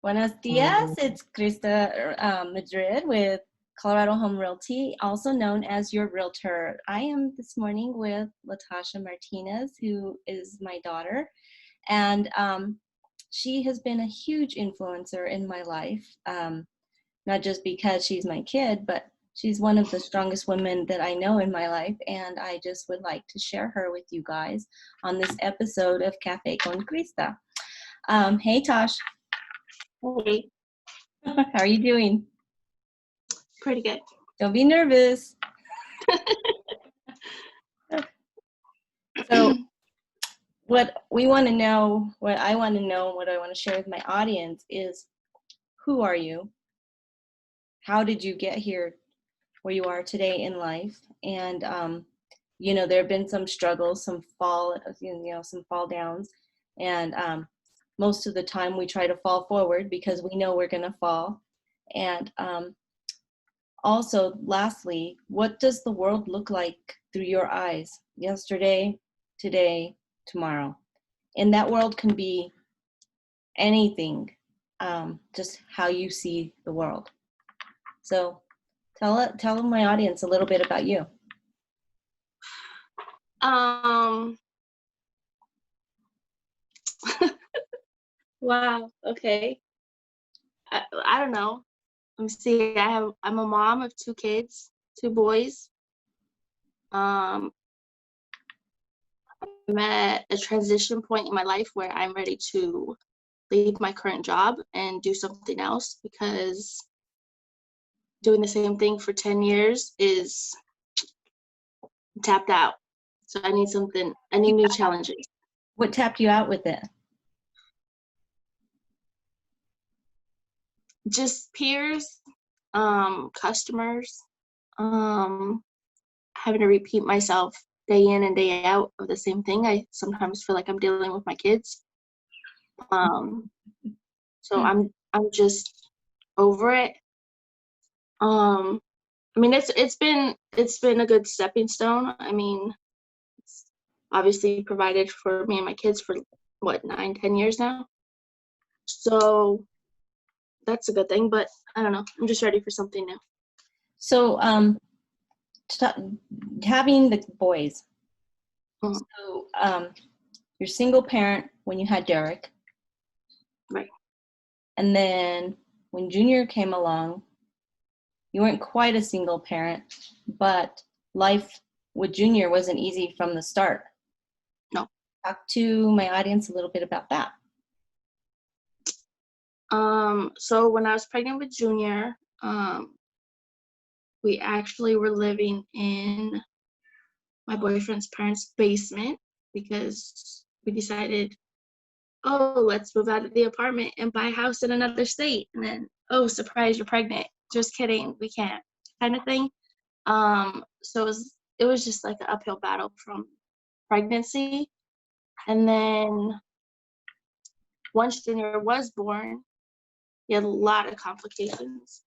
Buenos dias. It's Christa Madrid with Colorado Home Realty, also known as your realtor. I am this morning with Latosha Martinez, who is my daughter, and she has been a huge influencer in my life, not just because she's my kid, but she's one of the strongest women that I know in my life, and I just would like to share her with you guys on this episode of Cafe con Christa. Hey, Tosh. Hey, How are you doing? pretty good. Don't be nervous. So what I want to know, what I want to share with my audience is, who are you? How did you get here where you are today in life? And, there have been some struggles, some fall downs. And most of the time we try to fall forward because we know we're going to fall. And also, lastly, what does the world look like through your eyes? Yesterday, today, tomorrow. And that world can be anything, just how you see the world. So tell my audience a little bit about you. Wow. Okay. I don't know. Let me see. I'm a mom of 2 kids, 2 boys. I'm at a transition point in my life where I'm ready to leave my current job and do something else, because doing the same thing for 10 years is tapped out. So I need new challenges. What tapped you out with it? Just peers, customers, having to repeat myself day in and day out of the same thing. I sometimes feel like I'm dealing with my kids. So I'm just over it. I mean, it's been a good stepping stone. I mean, it's obviously provided for me and my kids for what, 9-10 years now. So that's a good thing, but I don't know. I'm just ready for something new. So having the boys. Mm-hmm. So you're single parent when you had Derek. Right. And then when Junior came along, you weren't quite a single parent, but life with Junior wasn't easy from the start. No. Talk to my audience a little bit about that. So when I was pregnant with Junior, we actually were living in my boyfriend's parents' basement because we decided, oh, let's move out of the apartment and buy a house in another state. And then, oh, surprise, you're pregnant. Just kidding, we can't, kind of thing. So it was just like an uphill battle from pregnancy. And then once Junior was born, he had a lot of complications.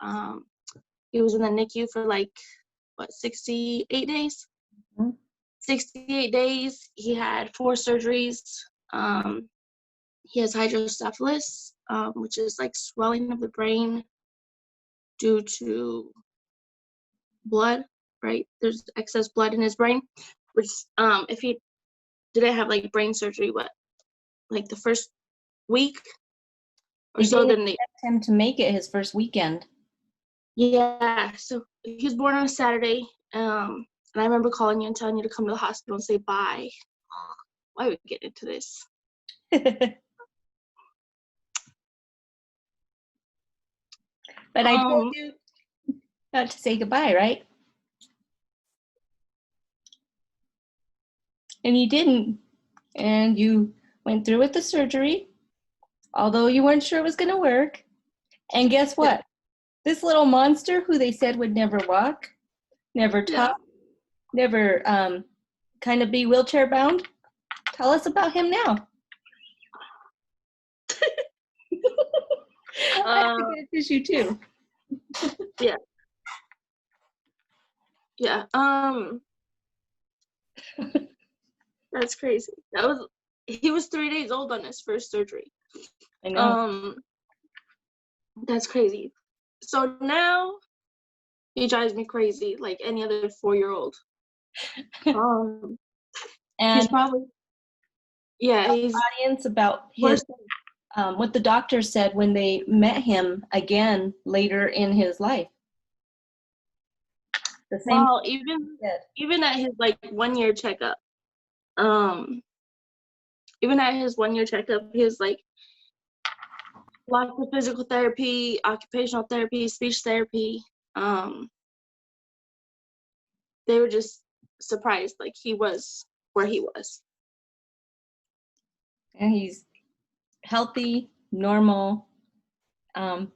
He was in the NICU for 68 days? Mm-hmm. 68 days. He had 4 surgeries. He has hydrocephalus, which is like swelling of the brain due to blood, right? There's excess blood in his brain, which if he didn't have brain surgery, the first week or so, then they expect him to make it his first weekend. Yeah, so he was born on a Saturday, and I remember calling you and telling you to come to the hospital and say bye. Why would we get into this? But I told you not to say goodbye, right? And you didn't. And you went through with the surgery, although you weren't sure it was going to work. And guess what? This little monster who they said would never walk, never talk, never kind of be wheelchair bound. Tell us about him now. I have to get a tissue too. Yeah. That's crazy. He was 3 days old on his first surgery. I know. That's crazy. So now he drives me crazy like any other 4-year-old. Um, he's And probably, yeah, he's audience about his worse. what the doctor said when they met him again later in his life. The same Well, thing he said. even at his like 1 year checkup, um, even at his 1 year checkup, he was like lots of physical therapy, occupational therapy, speech therapy. Um, they were just surprised, like he was where he was. And he's healthy, normal, um,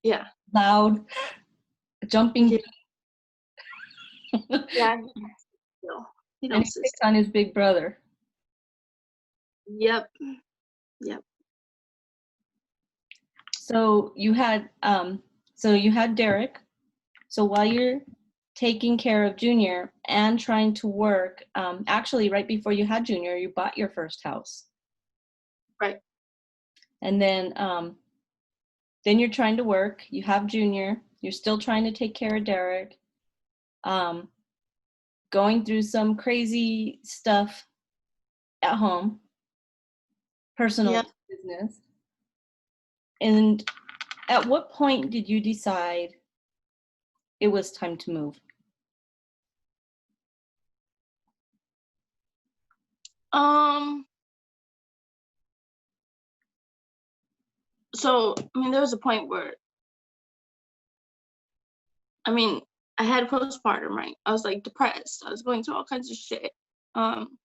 Yeah, loud, jumping, yeah, yeah. No, he and don't he system. picks on his big brother. Yep, yep. So you had Derek. So while you're taking care of Junior and trying to work, actually right before you had Junior, you bought your first house. Right. And then you're trying to work, you have Junior, you're still trying to take care of Derek, going through some crazy stuff at home, personal Yep. to business. And at what point did you decide it was time to move? Um. So I mean, there was a point where I mean, I had postpartum, right? I was like depressed. I was going through all kinds of shit. Um,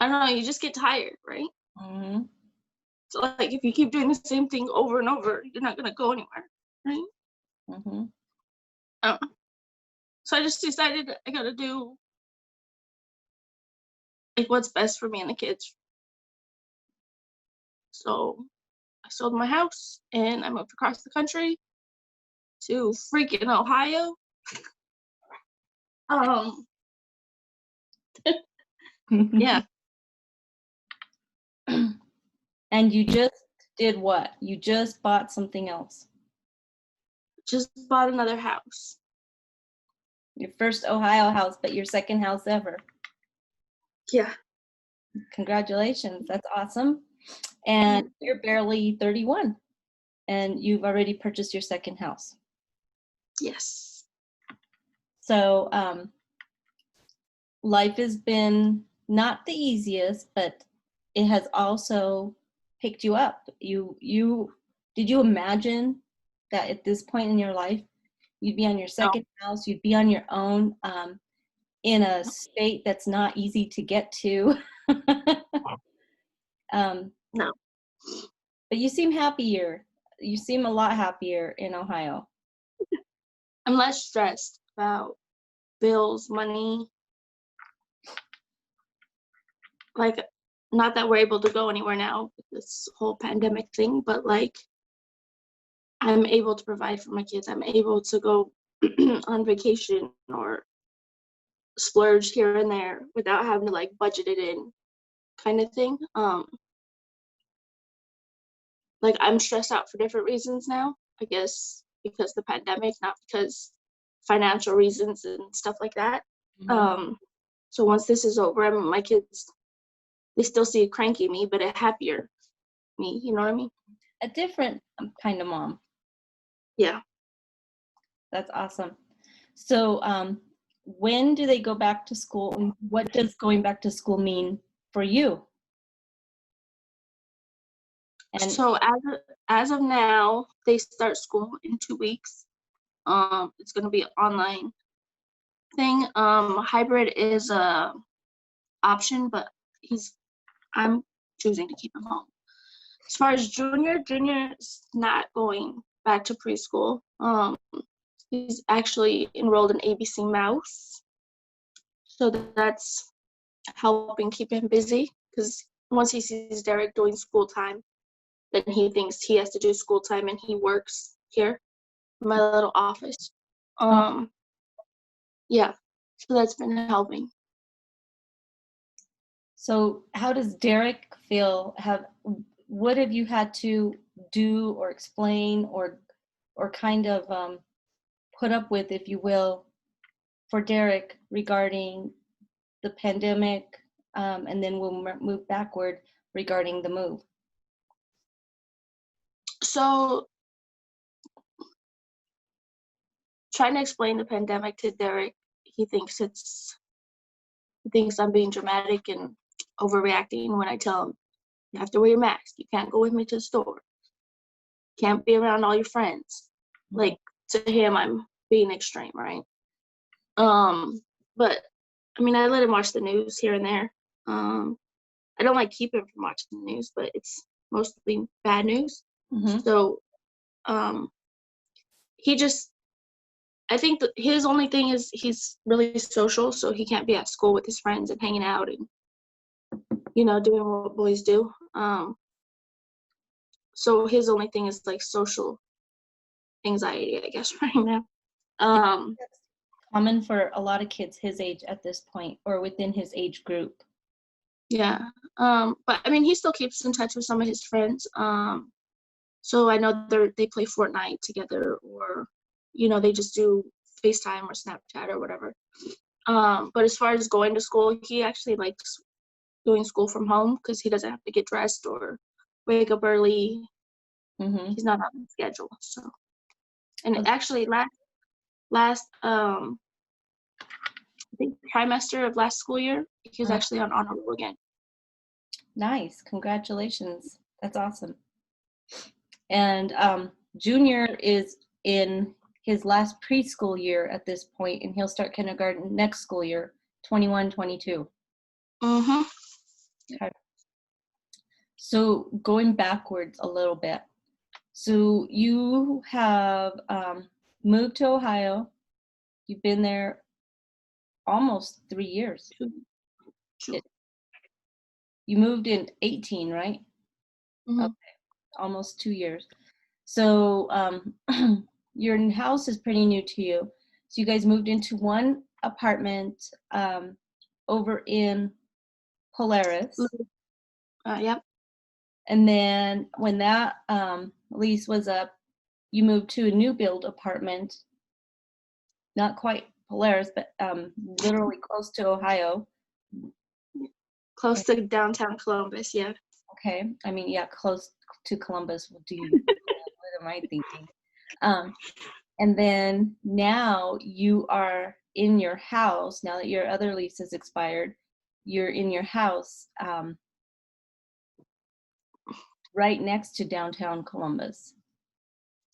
I don't know. You just get tired, right? Mm-hmm. So like, if you keep doing the same thing over and over, you're not gonna go anywhere, right? Mm-hmm. Um, so I just decided I gotta do like what's best for me and the kids. So I sold my house and I moved across the country to freaking Ohio. Um, yeah, And you just did what? You just bought something else. just bought another house. Your first Ohio house, but your second house ever. Yeah. Congratulations. That's awesome. And you're barely 31 and you've already purchased your second house. Yes. So life has been not the easiest, but it has also picked you up. Did you imagine that at this point in your life you'd be on your No. second house, you'd be on your own, in a state that's not easy to get to? No. But you seem happier. You seem a lot happier in Ohio. I'm less stressed about bills, money. Like, not that we're able to go anywhere now with this whole pandemic thing, but like, I'm able to provide for my kids. I'm able to go on vacation or splurge here and there without having to like budget it in, kind of thing. Like, I'm stressed out for different reasons now, I guess because the pandemic, not because financial reasons and stuff like that. Mm-hmm. So once this is over, I mean, my kids, they still see a cranky me, but a happier me, you know what I mean? A different kind of mom. Yeah. That's awesome. So, when do they go back to school? And what does going back to school mean for you? And So as of now, they start school in 2 weeks. It's gonna be an online thing. Hybrid is a option, but I'm choosing to keep him home. As far as Junior's not going back to preschool. He's actually enrolled in ABC Mouse, so that's helping keep him busy because once he sees Derek doing school time, then he thinks he has to do school time and he works here in my little office. Um, yeah, so that's been helping. so how does Derek feel? What have you had to do or explain or kind of put up with, if you will, for Derek regarding the pandemic, and then we'll move backward regarding the move? So trying to explain the pandemic to Derek, he thinks I'm being dramatic and overreacting when I tell him you have to wear your mask. You can't go with me to the store. Can't be around all your friends. Mhm. Like, to him, I'm being extreme, right? But I mean, I let him watch the news here and there. I don't like keep him from watching the news, but it's mostly bad news. Mhm. So, he just, I think that his only thing is he's really social, so he can't be at school with his friends and hanging out and, doing what boys do. So his only thing is like social anxiety, I guess, right now. That's common for a lot of kids his age at this point, or within his age group. Yeah. But I mean, he still keeps in touch with some of his friends. So I know they play Fortnite together, or they just do FaceTime or Snapchat or whatever. But as far as going to school, he actually likes doing school from home because he doesn't have to get dressed or wake up early. Mm-hmm. He's not on the schedule. So, and Oh, actually last I think trimester of last school year, he was actually on honor roll again. nice. Congratulations. That's awesome. And Junior is in his last preschool year at this point, and he'll start kindergarten next school year, 21-22. Mm-hmm. Okay. So going backwards a little bit. So you have moved to Ohio. You've been there almost 3 years. True. You moved in 18, right? Mm-hmm. Okay, almost 2 years. So your house is pretty new to you. So you guys moved into one apartment over in Polaris. Yep. And then when that lease was up, you moved to a new build apartment, not quite Polaris, but literally close to Ohio. Close to downtown Columbus, yeah. Okay. I mean, yeah, close to Columbus. What am I thinking? And then now you are in your house, now that your other lease has expired, you're in your house right next to downtown Columbus.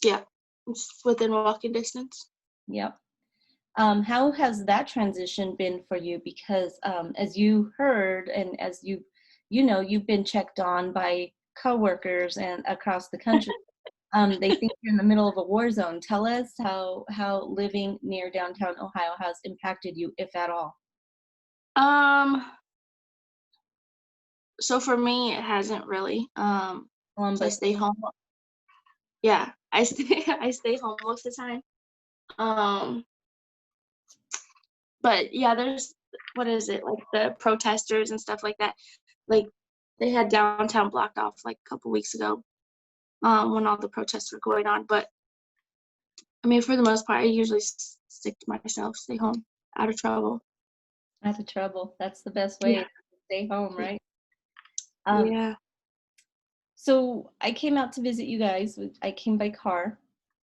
Yeah. It's within walking distance. Yep. How has that transition been for you? Because as you heard, and as you've been checked on by coworkers and across the country. They think you're in the middle of a war zone. Tell us how living near downtown Ohio has impacted you, if at all. So for me, it hasn't really. So I Columbus. stay home. Yeah, I stay home most of the time. But yeah, there's, what is it, like the protesters and stuff like that. Like, they had downtown blocked off like a couple weeks ago, when all the protests were going on. But I mean, for the most part, I usually stick to myself, stay home, out of trouble. Out of trouble. That's the best way Yeah. to stay home, right? Yeah. So I came out to visit you guys. I came by car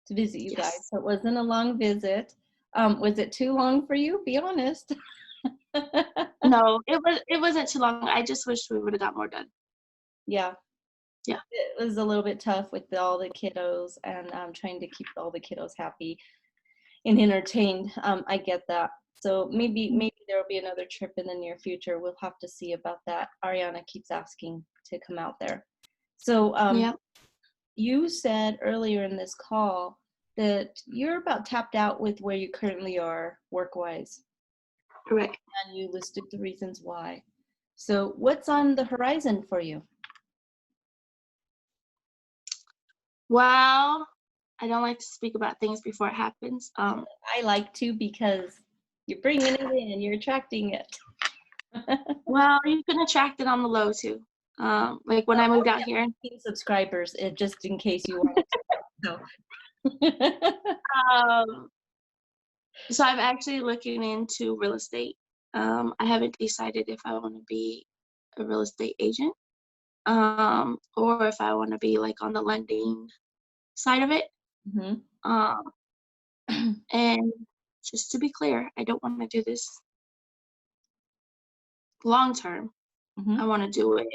to visit you guys. Yes. So it wasn't a long visit. Was it too long for you? Be honest. No, it wasn't too long. I just wish we would have got more done. Yeah. Yeah. It was a little bit tough with all the kiddos and trying to keep all the kiddos happy and entertained. I get that. So maybe there will be another trip in the near future. We'll have to see about that. Ariana keeps asking to come out there. So Yeah. you said earlier in this call that you're about tapped out with where you currently are work-wise. Correct. And you listed the reasons why. So what's on the horizon for you? Well, I don't like to speak about things before it happens. I like to, because you're bringing it in, you're attracting it. Well, you can attract it on the low too. Like when I moved out here. Subscribers, just in case you wanted to know. So I'm actually looking into real estate. I haven't decided if I want to be a real estate agent, or if I want to be like on the lending side of it. Mhm. Um, and just to be clear, I don't want to do this long term. I Mhm. want to do it.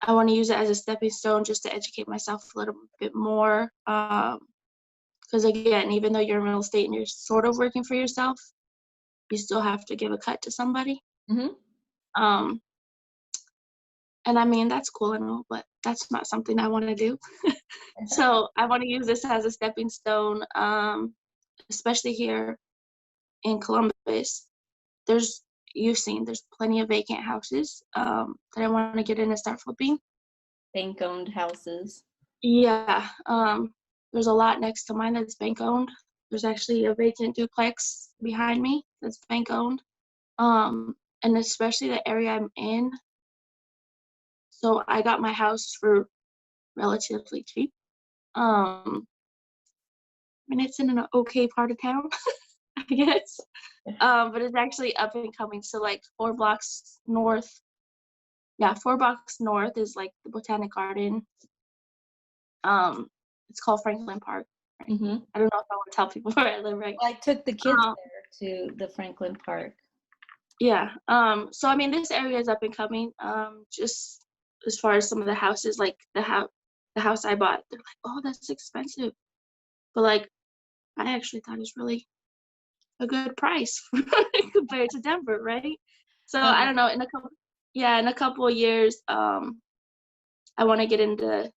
I want to use it as a stepping stone just to educate myself a little bit more. Because again, even though you're in real estate and you're sort of working for yourself, you still have to give a cut to somebody. Mhm. Um, and I mean, that's cool and all, but that's not something I want to do. So I want to use this as a stepping stone, especially here in Columbus. You've seen, there's plenty of vacant houses that I want to get in and start flipping. Bank-owned houses. Yeah, there's a lot next to mine that's bank owned. There's actually a vacant duplex behind me that's bank owned. And especially the area I'm in. So I got my house for relatively cheap. I mean, it's in an okay part of town, I guess. But it's actually up and coming. So like 4 blocks north. Yeah, 4 blocks north is like the Botanic Garden. It's called Franklin Park. Right? Mhm. I don't know if I want to tell people where I live, right? I took the kids Um, there to the Franklin Park. yeah. So I mean, this area is up and coming. Just as far as some of the houses, like the house I bought, they're like, oh, that's expensive. But like, I actually thought it was really a good price compared to Denver, right? So I don't know. In a couple of years, I want to get into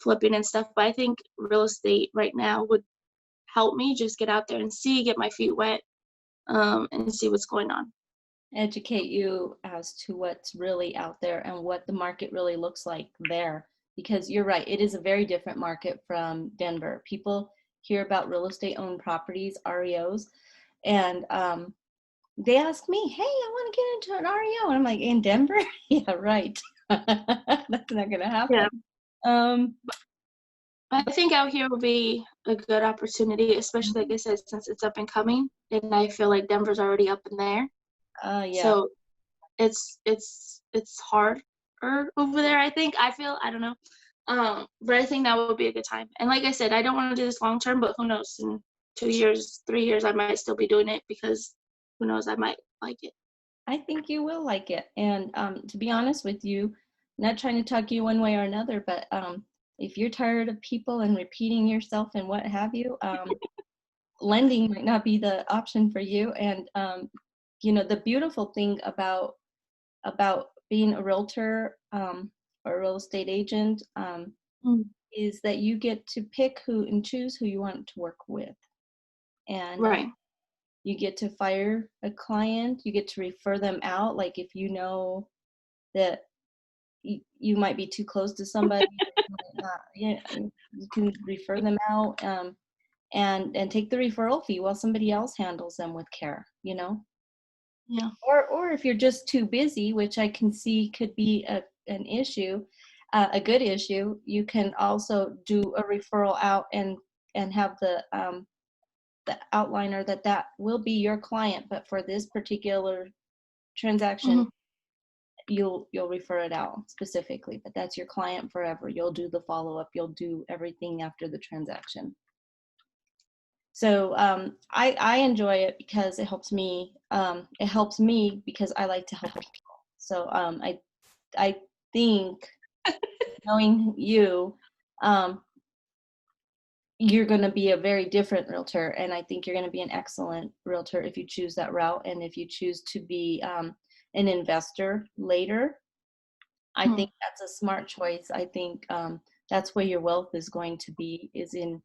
flipping and stuff. But I think real estate right now would help me just get out there and get my feet wet, and see what's going on. Educate you as to what's really out there and what the market really looks like there. Because you're right, it is a very different market from Denver. People hear about real estate owned properties, REOs, and they ask me, hey, I want to get into an REO. And I'm like, in Denver? Yeah, right. That's not going to happen. Yeah, Um, I think out here would be a good opportunity, especially like I said, since it's up and coming, and I feel like Denver's already up in there. yeah. So it's harder over there. I don't know. But I think that would be a good time. And like I said, I don't want to do this long term, but who knows? In 2 years, 3 years, I might still be doing it because who knows? I might like it. I think you will like it. And to be honest with you, not trying to talk you one way or another, but if you're tired of people and repeating yourself and what have you, lending might not be the option for you. And the beautiful thing about being a realtor or a real estate agent Mm, is that you get to pick who and choose who you want to work with. And right. you get to fire a client, you get to refer them out. Like if you know that you might be too close to somebody, yeah, you can refer them out and take the referral fee while somebody else handles them with care, Yeah. or if you're just too busy, which I can see could be an issue, a good issue, you can also do a referral out and have the outliner that will be your client, but for this particular transaction, Hmm. you'll refer it out specifically, but that's your client forever. You'll do the follow-up, you'll do everything after the transaction. So I enjoy it because it helps me. It helps me because I like to help people. So I think knowing you, you're going to be a very different realtor, and I think you're going to be an excellent realtor if you choose that route, and if you choose to be an investor later. I Hmm. think that's a smart choice. I think that's where your wealth is going to be, is in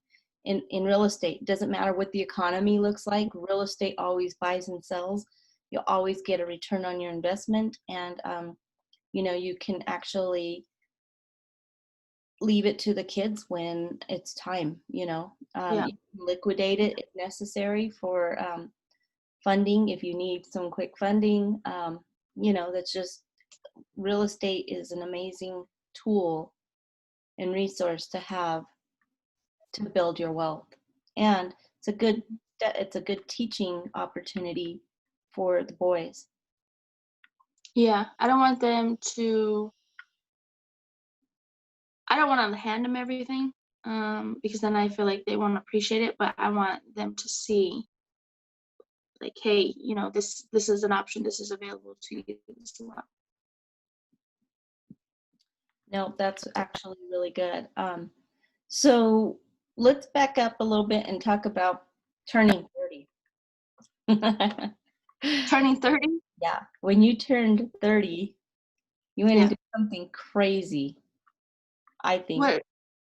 real estate. It doesn't matter what the economy looks like. Real estate always buys and sells. You'll always get a return on your investment, and you can actually leave it to the kids when it's time. Yeah. You can liquidate it if necessary for funding if you need some quick funding. That's just real estate is an amazing tool and resource to have to build your wealth. And it's a good teaching opportunity for the boys. Yeah, I don't want to hand them everything, because then I feel like they won't appreciate it, but I want them to see, like, hey, this is an option, this is available to you as well. No, that's actually really good. So let's back up a little bit and talk about turning 30. Turning 30? Yeah, when you turned 30, you went Yeah. into something crazy, I think. What?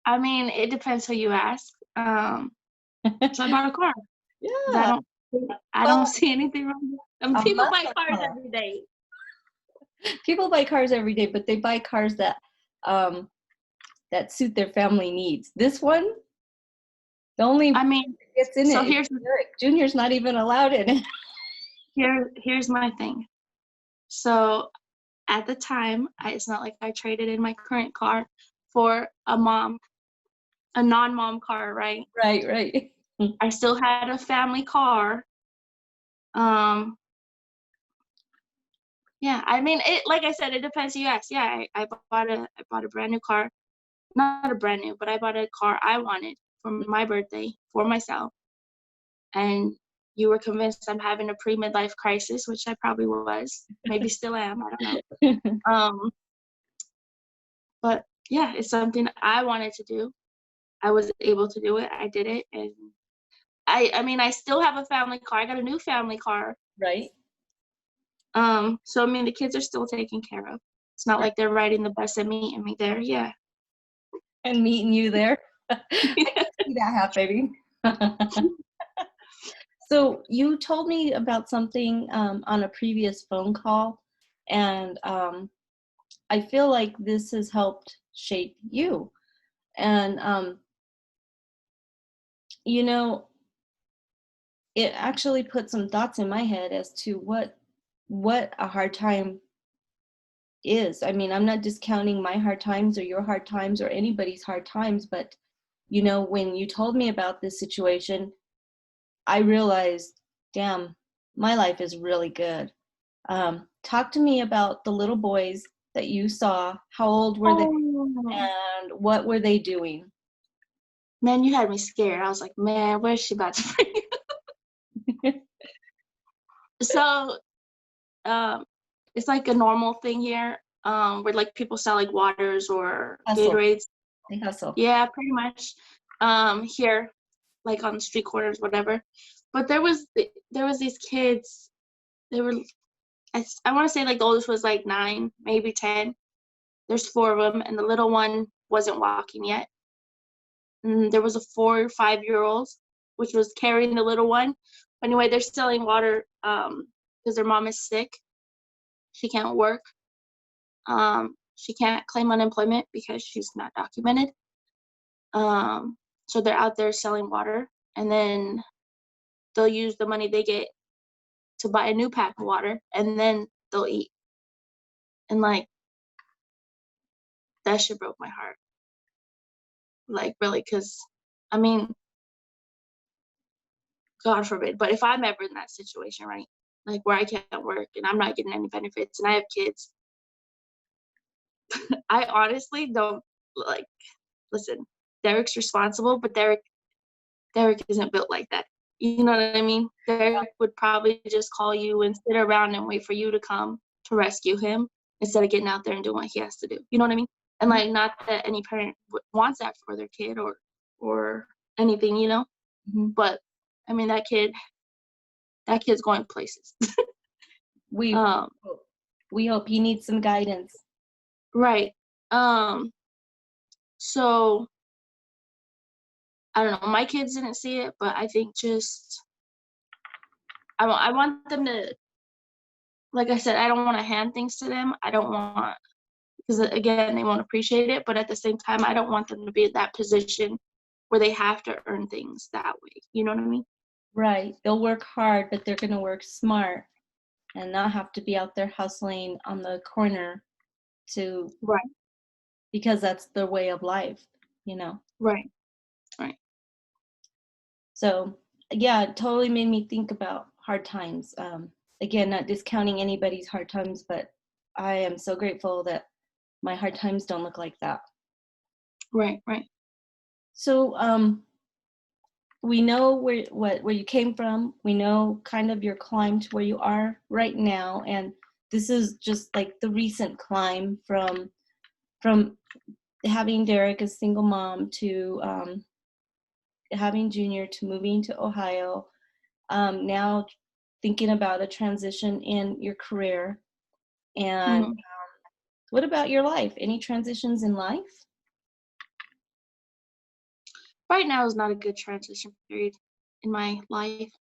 I mean, it depends who you ask. So I bought a car. Yeah, I well, don't see anything wrong with it. a People buy muscle cars car. every day. People buy cars every day, but they buy cars that suit their family needs. This one, the only I mean, that gets in so it is Eric. Junior's not even allowed in it. here's my thing. So at the time, it's not like I traded in my current car for a non-mom car, right? Right. I still had a family car. Yeah, I mean, like I said, it depends who you ask. Yeah, I bought a brand new car. Not a brand new, but I bought a car I wanted for my birthday for myself. And you were convinced I'm having a pre-midlife crisis, which I probably was. Maybe still am. I don't know. But yeah, it's something I wanted to do. I was able to do it. I did it, and I mean, I still have a family car. I got a new family car. Right. So I mean, the kids are still taken care of. It's not like they're riding the bus and meeting me there. Yeah. And meeting you there. I can see that happening. So you told me about something on a previous phone call, and I feel like this has helped shape you. And it actually put some thoughts in my head as to what a hard time is. I mean, I'm not discounting my hard times or your hard times or anybody's hard times, but when you told me about this situation, I realized, damn, my life is really good. Talk to me about the little boys that you saw. How old were they, Oh, and what were they doing? man, you had me scared. I was like, man, where's she about to bring? So, it's like a normal thing here, where like people sell like waters or Hustle. Gatorades. They hustle. Yeah, pretty much. Here, like on the street corners, whatever. But there was these kids. They were, I want to say like the oldest was like 9, maybe 10. There's 4 of them, and the little one wasn't walking yet. And there was a 4 or 5-year-old, which was carrying the little one. Anyway, they're selling water because their mom is sick. She can't work. She can't claim unemployment because she's not documented. So they're out there selling water, and then they'll use the money they get to buy a new pack of water, and then they'll eat. And like, that shit broke my heart. Like, really, because I mean, God forbid, but if I'm ever in that situation, right? Like where I can't work and I'm not getting any benefits and I have kids, I honestly don't like, listen, Derek's responsible, but Derek isn't built like that. You know what I mean? Derek would probably just call you and sit around and wait for you to come to rescue him instead of getting out there and doing what he has to do. You know what I mean? And like, not that any parent wants that for their kid or anything, Mm-hmm. but I mean, that kid's going places. We hope he needs some guidance. Right. So I don't know. My kids didn't see it, but I think just I want them to, like I said, I don't want to hand things to them. I don't want, because again, they won't appreciate it. But at the same time, I don't want them to be in that position where they have to earn things that way. You know what I mean? Right. They'll work hard, but they're going to work smart. and not have to be out there hustling on the corner to, Right. because that's the way of life, you know. Right. Right. So yeah, it totally made me think about hard times. Again, not discounting anybody's hard times, but I am so grateful that my hard times don't look like that. Right. Right. So we know where you came from. We know kind of your climb to where you are right now, and this is just like the recent climb from having Derek as single mom to having Junior to moving to Ohio. Now thinking about a transition in your career. And Mhm. what about your life? Any transitions in life? Right now is not a good transition period in my life.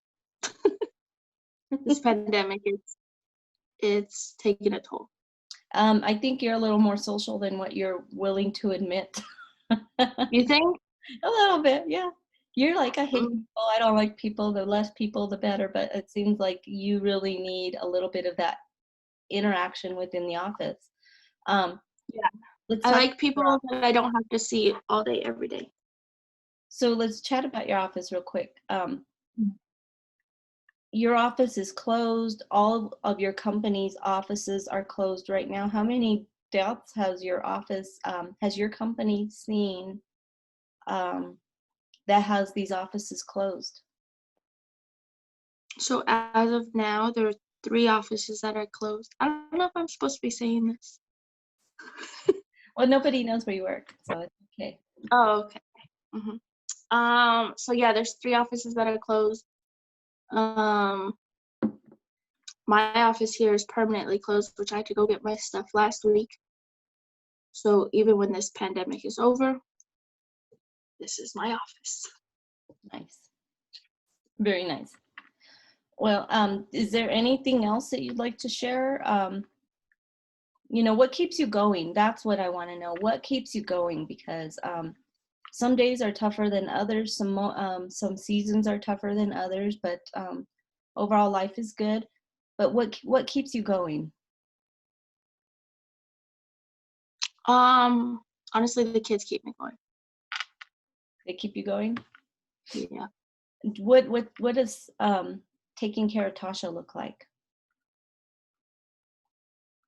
This pandemic, it's taking a toll. I think you're a little more social than what you're willing to admit. You think? A little bit, yeah. You're like, I hate Mm, people, I don't like people, the less people, the better. But it seems like you really need a little bit of that interaction within the office. Um, yeah. let's I talk like people that I don't have to see all day, every day. So let's chat about your office real quick. Mm. Your office is closed. All of your company's offices are closed right now. How many deaths has your office, has your company seen um, that has these offices closed? So as of now, there are 3 offices that are closed. I don't know if I'm supposed to be saying this. Well, nobody knows where you work, so it's okay. Oh, okay. Mhm. So yeah, there's 3 offices that are closed. Um, my office here is permanently closed, which I had to go get my stuff last week. So even when this pandemic is over, this is my office. Nice. Very nice. Well, is there anything else that you'd like to share? What keeps you going? That's what I want to know. What keeps you going? Because some days are tougher than others. Some seasons are tougher than others, but overall life is good. But what keeps you going? Honestly, the kids keep me going. They keep you going. Yeah, What does taking care of Tasha look like?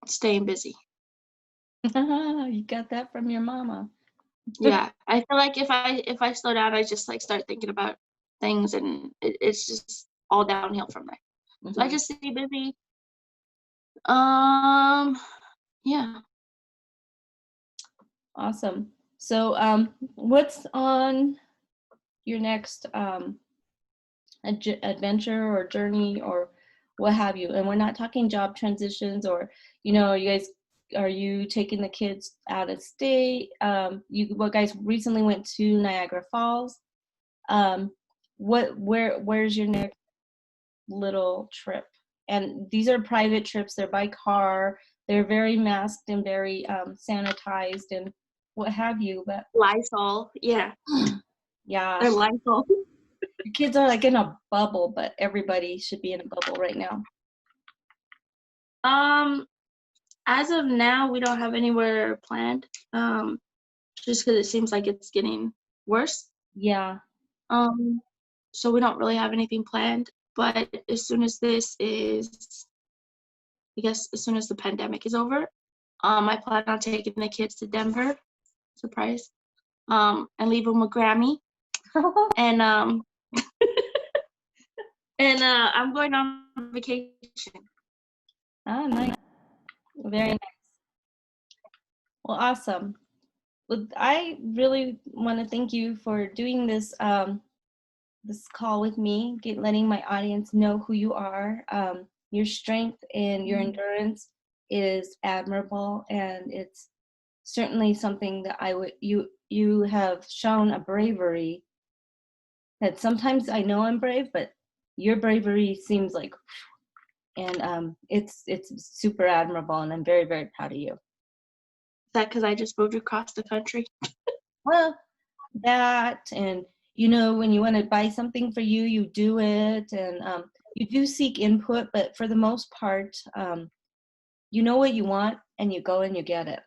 staying busy. You got that from your mama. Yeah, I feel like if I slow down, I just like start thinking about things, and it's just all downhill from there. So I Mhm. just stay busy. Um, yeah. Awesome. So what's on your next adventure or journey or what have you? And we're not talking job transitions or, you guys, are you taking the kids out of state? You guys recently went to Niagara Falls. Where's your next little trip? And these are private trips. They're by car. They're very masked and very sanitized and what have you. But Lysol. Yeah, yeah, they're Lysol. your kids are like in a bubble, but everybody should be in a bubble right now. Um, as of now, we don't have anywhere planned. Just because it seems like it's getting worse. Yeah. Um, so we don't really have anything planned. But as soon as I guess as soon as the pandemic is over, I plan on taking the kids to Denver, surprise, and leave them with Grammy, and I'm going on vacation. Oh, nice. Very nice. Well, awesome. Well, I really want to thank you for doing this call with me, letting my audience know who you are. Your strength and your endurance is admirable, and it's certainly something that you have shown a bravery that sometimes I know I'm brave, but your bravery seems like, and it's super admirable, and I'm very, very proud of you. Is that because I just moved across the country? Well, that, and when you want to buy something for you, you do it, and you do seek input, but for the most part, you know what you want and you go and you get it.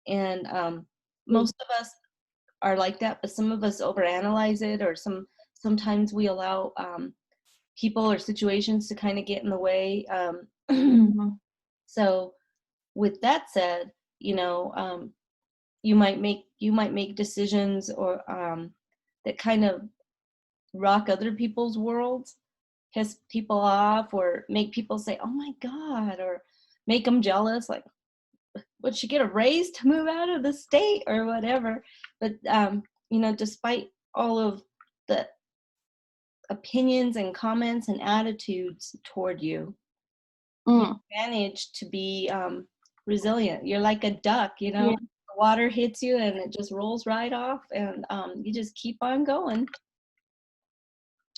And most of us are like that, but some of us overanalyze it, or sometimes we allow people or situations to kind of get in the way. So with that said, you know, you might make decisions or that kind of rock other people's worlds, piss people off, or make people say, "Oh my God," or make them jealous, like, would she get a raise to move out of the state or whatever. But you know, despite all of the opinions and comments and attitudes toward you, you manage to be resilient. You're like a duck, you know. Yeah. The water hits you and it just rolls right off, and you just keep on going.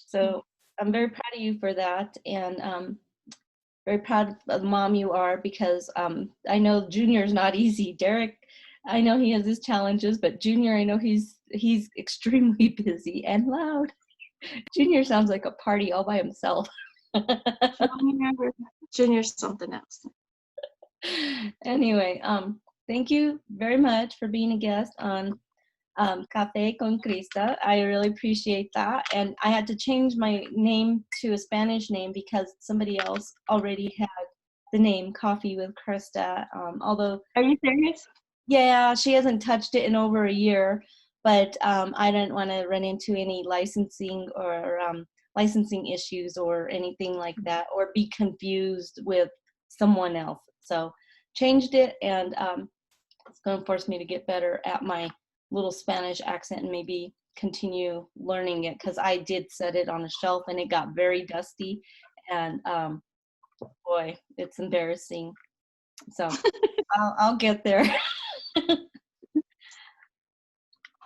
So I'm very proud of you for that, and very proud of the mom you are, because I know Junior's not easy. Derek, I know he has his challenges, but Junior, I know he's extremely busy and loud. Junior sounds like a party all by himself. Junior's something else. Anyway, thank you very much for being a guest on Café con Christa. I really appreciate that. And I had to change my name to a Spanish name because somebody else already had the name Coffee with Christa. Although, Are you serious? yeah, she hasn't touched it in over a year, but I didn't want to run into any licensing or licensing issues or anything like that, or be confused with someone else. So changed it, and it's going to force me to get better at my little Spanish accent and maybe continue learning it, because I did set it on a shelf and it got very dusty, and boy, it's embarrassing. So I'll get there.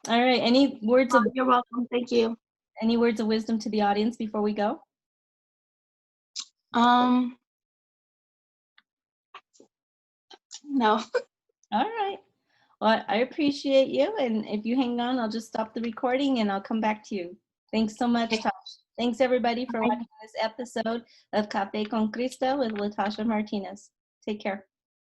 All right. Any words of You're welcome. Thank you. wisdom to the audience before we go? No. All right. Well, I appreciate you, and if you hang on, I'll just stop the recording and I'll come back to you. Thanks so much, Tosh. Thanks everybody for watching this episode of Café con Christa with Latosha Martinez. Take care.